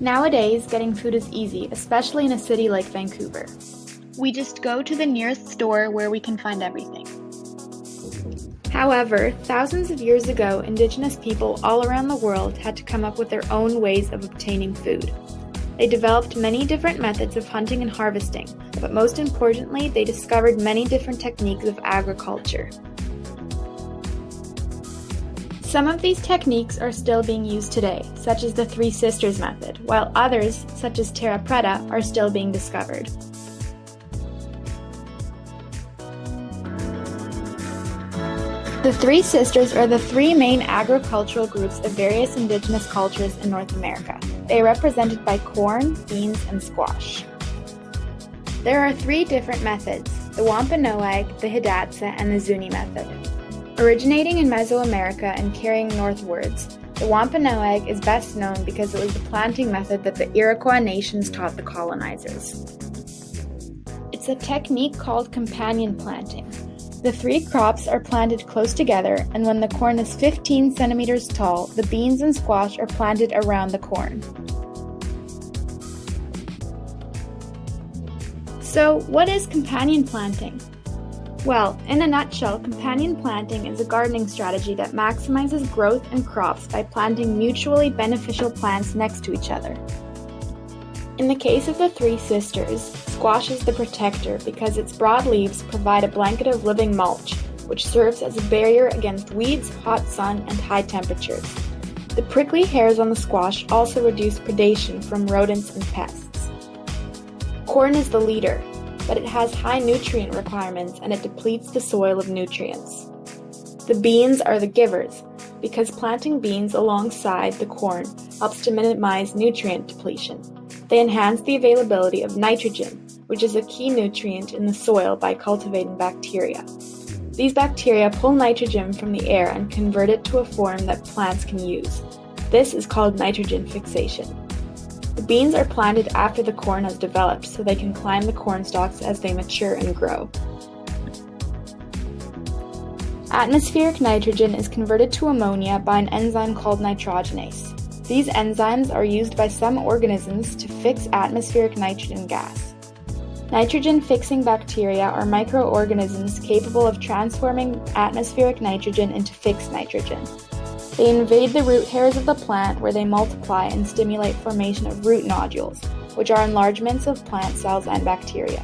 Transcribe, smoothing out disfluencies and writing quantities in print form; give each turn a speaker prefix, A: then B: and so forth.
A: Nowadays, getting food is easy, especially in a city like Vancouver. We just go to the nearest store where we can find everything. However, thousands of years ago, Indigenous people all around the world had to come up with their own ways of obtaining food. They developed many different methods of hunting and harvesting, but most importantly, they discovered many different techniques of agriculture. Some of these techniques are still being used today, such as the Three Sisters method, while others, such as terra preta, are still being discovered. The Three Sisters are the three main agricultural groups of various indigenous cultures in North America. They are represented by corn, beans, and squash. There are three different methods: the Wampanoag, the Hidatsa, and the Zuni method. Originating in Mesoamerica and carrying northwards, the Wampanoag is best known because it was the planting method that the Iroquois nations taught the colonizers. It's a technique called companion planting. The three crops are planted close together, and when the corn is 15 centimeters tall, the beans and squash are planted around the corn. So, what is companion planting? Well, in a nutshell, companion planting is a gardening strategy that maximizes growth and crops by planting mutually beneficial plants next to each other. In the case of the Three Sisters, squash is the protector because its broad leaves provide a blanket of living mulch, which serves as a barrier against weeds, hot sun, and high temperatures. The prickly hairs on the squash also reduce predation from rodents and pests. Corn is the leader, but it has high nutrient requirements and it depletes the soil of nutrients. The beans are the givers, because planting beans alongside the corn helps to minimize nutrient depletion. They enhance the availability of nitrogen, which is a key nutrient in the soil, by cultivating bacteria. These bacteria pull nitrogen from the air and convert it to a form that plants can use. This is called nitrogen fixation. The beans are planted after the corn has developed so they can climb the corn stalks as they mature and grow. Atmospheric nitrogen is converted to ammonia by an enzyme called nitrogenase. These enzymes are used by some organisms to fix atmospheric nitrogen gas. Nitrogen-fixing bacteria are microorganisms capable of transforming atmospheric nitrogen into fixed nitrogen. They invade the root hairs of the plant where they multiply and stimulate formation of root nodules, which are enlargements of plant cells and bacteria.